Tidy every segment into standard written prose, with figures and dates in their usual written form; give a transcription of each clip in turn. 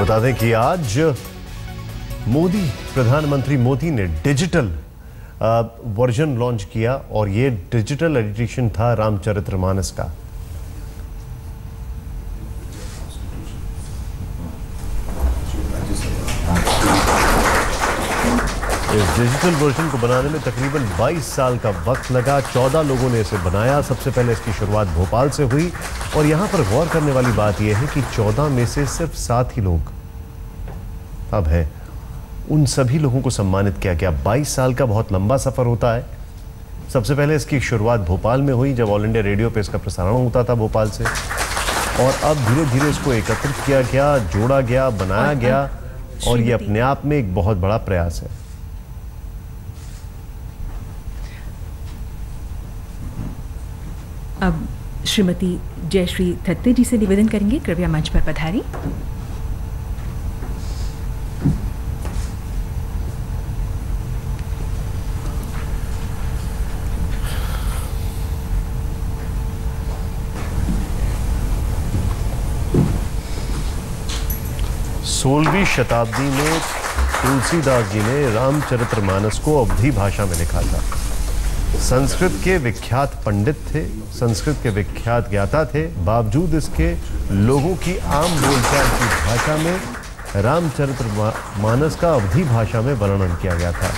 बता दें कि आज प्रधानमंत्री मोदी ने डिजिटल वर्जन लॉन्च किया और ये डिजिटल एडिशन था रामचरितमानस का। इस डिजिटल वर्जन को बनाने में तकरीबन 22 साल का वक्त लगा। 14 लोगों ने इसे बनाया। सबसे पहले इसकी शुरुआत भोपाल से हुई और यहां पर गौर करने वाली बात यह है कि 14 में से सिर्फ 7 ही लोग अब हैं। उन सभी लोगों को सम्मानित किया गया। 22 साल का बहुत लंबा सफर होता है। सबसे पहले इसकी शुरुआत भोपाल में हुई, जब ऑल इंडिया रेडियो पे इसका प्रसारण होता था भोपाल से, और अब धीरे धीरे इसको एकत्रित किया गया, जोड़ा गया, बनाया गया, और ये अपने आप में एक बहुत बड़ा प्रयास है। अब श्रीमती जयश्री थत्ते जी से निवेदन करेंगे, कृपया मंच पर पधारें। सोलहवीं शताब्दी में तुलसीदास जी ने रामचरितमानस को अवधी भाषा में लिखा था। संस्कृत के विख्यात पंडित थे, संस्कृत के विख्यात ज्ञाता थे, बावजूद इसके लोगों की आम बोलचाल की भाषा में रामचरितमानस का अवधी भाषा में वर्णन किया गया था।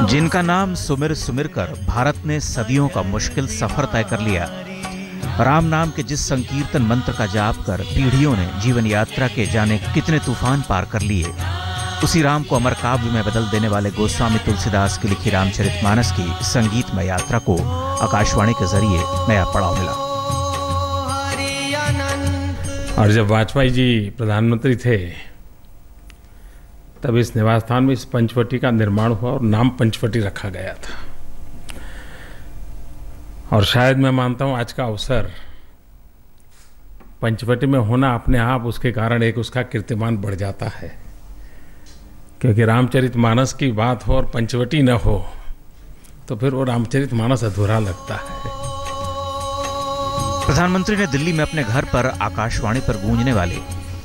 जिनका नाम सुमिर सुमिर कर भारत ने सदियों का मुश्किल सफर तय कर लिया, राम नाम के जिस संकीर्तन मंत्र का जाप कर पीढ़ियों ने जीवन यात्रा के जाने कितने तूफान पार कर लिए, उसी राम को अमर काव्य में बदल देने वाले गोस्वामी तुलसीदास की लिखी रामचरितमानस की संगीतमय यात्रा को आकाशवाणी के जरिए नया पड़ाव मिला। और जब वाजपेयी जी प्रधानमंत्री थे तब इस निवास स्थान में इस पंचवटी का निर्माण हुआ और नाम पंचवटी रखा गया था। और शायद मैं मानता हूं आज का अवसर पंचवटी में होना अपने आप उसके कारण एक उसका कीर्तिमान बढ़ जाता है, क्योंकि रामचरितमानस की बात हो और पंचवटी न हो तो फिर वो रामचरितमानस अधूरा लगता है। प्रधानमंत्री ने दिल्ली में अपने घर पर आकाशवाणी पर गूंजने वाले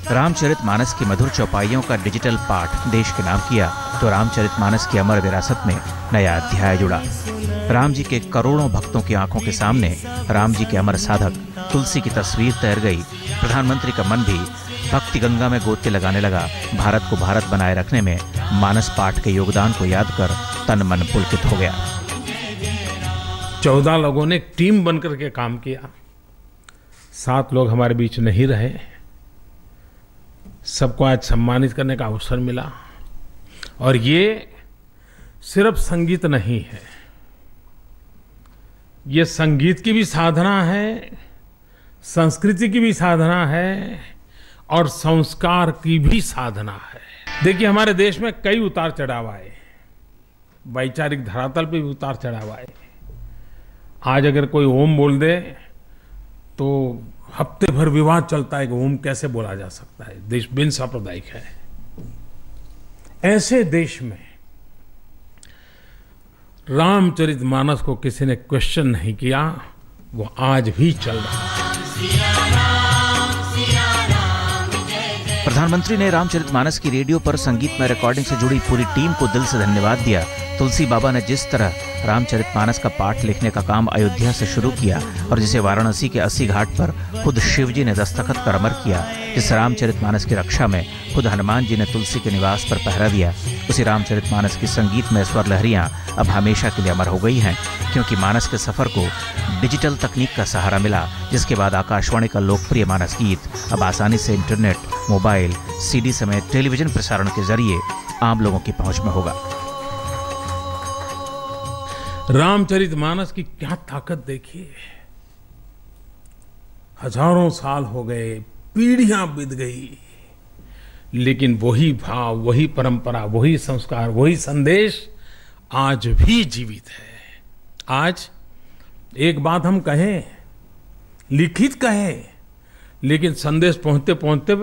रामचरितमानस की मधुर चौपाइयों का डिजिटल पाठ देश के नाम किया तो रामचरितमानस की अमर विरासत में नया अध्याय जुड़ा। राम जी के करोड़ों भक्तों की आंखों के सामने राम जी के अमर साधक तुलसी की तस्वीर तैर गई। प्रधानमंत्री का मन भी भक्ति गंगा में गोते लगाने लगा। भारत को भारत बनाए रखने में मानस पाठ के योगदान को याद कर तन मन पुलकित हो गया। 14 लोगों ने एक टीम बनकर के काम किया। 7 लोग हमारे बीच नहीं रहे। सबको आज सम्मानित करने का अवसर मिला। और ये सिर्फ संगीत नहीं है, ये संगीत की भी साधना है, संस्कृति की भी साधना है और संस्कार की भी साधना है। देखिए, हमारे देश में कई उतार चढ़ाव आए, वैचारिक धरातल पे भी उतार चढ़ाव आए। आज अगर कोई ओम बोल दे तो हफ्ते भर विवाद चलता है कि ओम कैसे बोला जा सकता है, देश बिन सांप्रदायिक है। ऐसे देश में रामचरितमानस को किसी ने क्वेश्चन नहीं किया, वो आज भी चल रहा है। प्रधानमंत्री ने रामचरितमानस की रेडियो पर संगीतमय रिकॉर्डिंग से जुड़ी पूरी टीम को दिल से धन्यवाद दिया। तुलसी बाबा ने जिस तरह रामचरितमानस का पाठ लिखने का काम अयोध्या से शुरू किया और जिसे वाराणसी के 80 घाट पर खुद शिव जी ने दस्तखत कर अमर किया, जिस रामचरितमानस की रक्षा में खुद हनुमान जी ने तुलसी के निवास पर पहरा दिया, उसी रामचरितमानस की संगीतमय स्वर लहरियां अब हमेशा के लिए अमर हो गई हैं, क्योंकि मानस के सफर को डिजिटल तकनीक का सहारा मिला, जिसके बाद आकाशवाणी का लोकप्रिय मानस गीत अब आसानी से इंटरनेट, मोबाइल, सीडी समेत टेलीविजन प्रसारण के जरिए आम लोगों की पहुंच में होगा। रामचरितमानस की क्या ताकत देखिए। हजारों साल हो गए, पीढ़ियां बीत गई, लेकिन वही भाव, वही परंपरा, वही संस्कार, वही संदेश आज भी जीवित है। आज एक बात हम कहें, लिखित कहें, लेकिन संदेश पहुंचते पहुंचते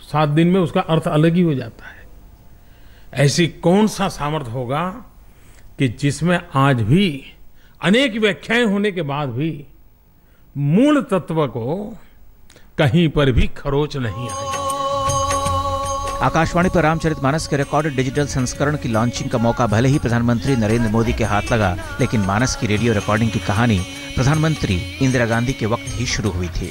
7 दिन में उसका अर्थ अलग ही हो जाता है। ऐसी कौन सा सामर्थ्य होगा कि जिसमें आज भी अनेक व्याख्याएं होने के बाद भी मूल तत्व को कहीं पर भी खरोच नहीं आई। आकाशवाणी पर रामचरितमानस के रिकॉर्डेड डिजिटल संस्करण की लॉन्चिंग का मौका भले ही प्रधानमंत्री नरेंद्र मोदी के हाथ लगा, लेकिन मानस की रेडियो रिकॉर्डिंग की कहानी प्रधानमंत्री इंदिरा गांधी के वक्त ही शुरू हुई थी।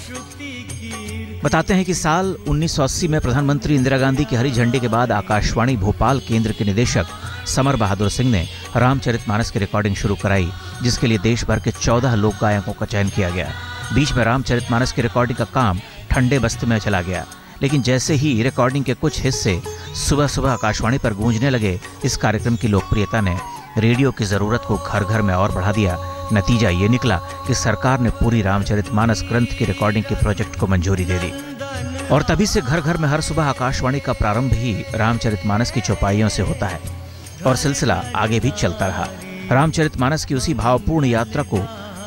बताते हैं कि साल 1980 में प्रधानमंत्री इंदिरा गांधी की हरी झंडी के बाद आकाशवाणी भोपाल केंद्र के निदेशक समर बहादुर सिंह ने रामचरितमानस की रिकॉर्डिंग शुरू कराई, जिसके लिए देश भर के 14 लोक गायकों का चयन किया गया। बीच में रामचरितमानस की रिकॉर्डिंग का काम ठंडे बस्ते में चला गया, लेकिन जैसे ही रिकॉर्डिंग के कुछ हिस्से सुबह सुबह आकाशवाणी पर गूंजने लगे, इस कार्यक्रम की लोकप्रियता ने रेडियो की जरूरत को घर घर में और बढ़ा दिया। नतीजा ये निकला कि सरकार ने पूरी रामचरितमानस ग्रंथ की रिकॉर्डिंग के प्रोजेक्ट को मंजूरी दे दी और तभी से घर घर में हर सुबह आकाशवाणी का प्रारंभ ही रामचरितमानस की चौपाइयों से होता है और सिलसिला आगे भी चलता रहा। रामचरितमानस की उसी भावपूर्ण यात्रा को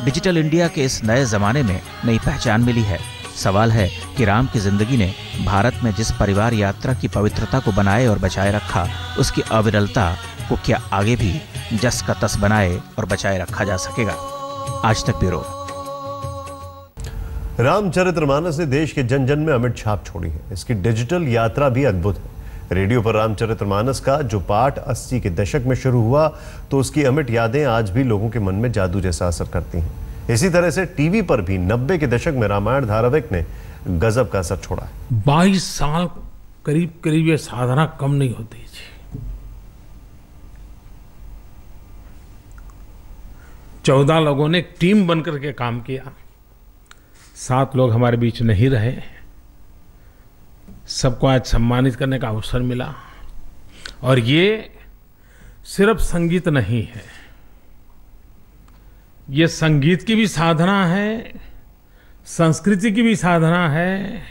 डिजिटल इंडिया के इस नए जमाने में नई पहचान मिली है। सवाल है कि राम की जिंदगी ने भारत में जिस परिवार यात्रा की पवित्रता को बनाए और बचाए रखा, उसकी अविरलता को क्या आगे भी जस का तस बनाए और बचाए रखा जा सकेगा? आज तक ब्यूरो। रामचरितमानस ने देश के जन जन में अमिट छाप छोड़ी है। इसकी डिजिटल यात्रा भी अद्भुत है। रेडियो पर रामचरितमानस का जो पाठ 80 के दशक में शुरू हुआ, तो उसकी अमिट यादें आज भी लोगों के मन में जादू जैसा असर करती हैं। इसी तरह से टीवी पर भी 90 के दशक में रामायण धारावाहिक ने गजब का असर छोड़ा है। 22 साल करीब ये साधना कम नहीं होती थी। 14 लोगों ने एक टीम बनकर के काम किया। 7 लोग हमारे बीच नहीं रहे। सबको आज सम्मानित करने का अवसर मिला। और ये सिर्फ संगीत नहीं है, ये संगीत की भी साधना है, संस्कृति की भी साधना है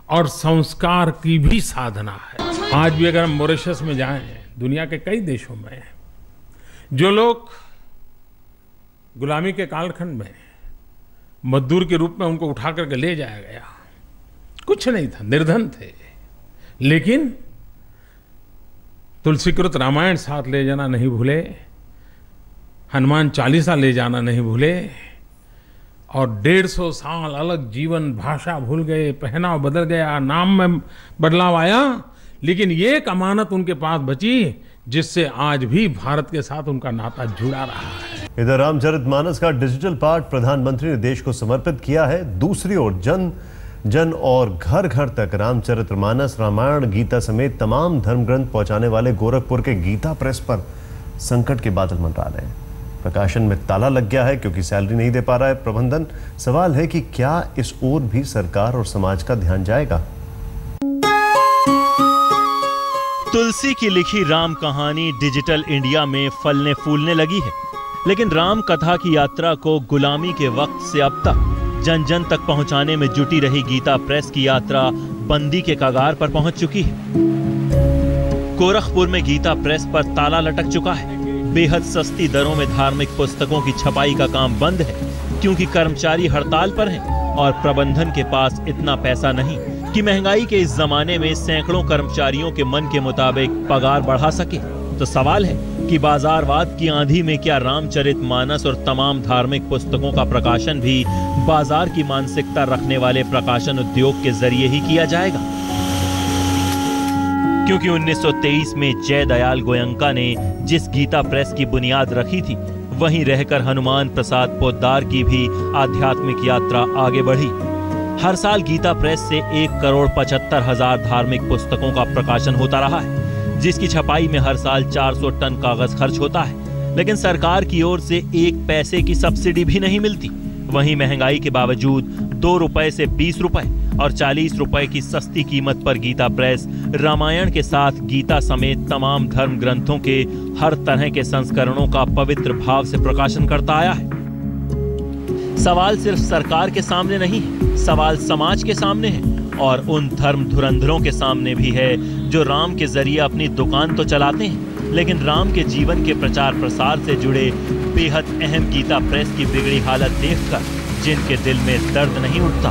और संस्कार की भी साधना है। आज भी अगर हम मॉरिशस में जाएं, दुनिया के कई देशों में जो लोग गुलामी के कालखंड में मजदूर के रूप में उनको उठा करके ले जाया गया, कुछ नहीं था, निर्धन थे, लेकिन तुलसीकृत रामायण साथ ले जाना नहीं भूले, हनुमान चालीसा ले जाना नहीं भूले और 150 साल अलग जीवन, भाषा भूल गए, पहनाव बदल गया, नाम में बदलाव आया, लेकिन ये एक अमानत उनके पास बची जिससे आज भी भारत के साथ उनका नाता जुड़ा रहा है। इधर रामचरितमानस का डिजिटल पाठ प्रधानमंत्री ने देश को समर्पित किया है। दूसरी ओर जन जन और घर घर तक रामचरितमानस, रामायण, गीता समेत तमाम धर्म ग्रंथ पहुंचाने वाले गोरखपुर के गीता प्रेस पर संकट के बादल मंडरा रहे हैं। प्रकाशन में ताला लग गया है क्योंकि सैलरी नहीं दे पा रहा है प्रबंधन। सवाल है कि क्या इस ओर भी सरकार और समाज का ध्यान जाएगा? तुलसी की लिखी राम कहानी डिजिटल इंडिया में फलने फूलने लगी है, लेकिन राम कथा की यात्रा को गुलामी के वक्त से अब तक जन जन तक पहुंचाने में जुटी रही गीता प्रेस की यात्रा बंदी के कगार पर पहुंच चुकी है। गोरखपुर में गीता प्रेस पर ताला लटक चुका है। बेहद सस्ती दरों में धार्मिक पुस्तकों की छपाई का काम बंद है क्योंकि कर्मचारी हड़ताल पर हैं और प्रबंधन के पास इतना पैसा नहीं कि महंगाई के इस जमाने में सैकड़ों कर्मचारियों के मन के मुताबिक पगार बढ़ा सके। तो सवाल है कि बाजारवाद की आंधी में क्या रामचरितमानस और तमाम धार्मिक पुस्तकों का प्रकाशन भी बाजार की मानसिकता रखने वाले प्रकाशन उद्योग के जरिए ही किया जाएगा? क्योंकि 1923 में जयदयाल गोयंका ने जिस गीता प्रेस की बुनियाद रखी थी, वहीं रहकर हनुमान प्रसाद पोद्दार की भी आध्यात्मिक यात्रा आगे बढ़ी। हर साल गीता प्रेस से 1,75,00,000 धार्मिक पुस्तकों का प्रकाशन होता रहा है, जिसकी छपाई में हर साल 400 टन कागज खर्च होता है, लेकिन सरकार की ओर से 1 पैसे की सब्सिडी भी नहीं मिलती। वहीं महंगाई के बावजूद 2 रुपए से 20 रुपए और 40 रुपए की सस्ती कीमत पर गीता प्रेस रामायण के साथ गीता समेत तमाम धर्म ग्रंथों के हर तरह के संस्करणों का पवित्र भाव से प्रकाशन करता आया है। सवाल सिर्फ सरकार के सामने नहीं है, सवाल समाज के सामने है और उन धर्म धुरंधरों के सामने भी है जो राम के जरिए अपनी दुकान तो चलाते हैं, लेकिन राम के जीवन के प्रचार प्रसार से जुड़े बेहद अहम गीता प्रेस की बिगड़ी हालत देखकर जिनके दिल में दर्द नहीं उठता।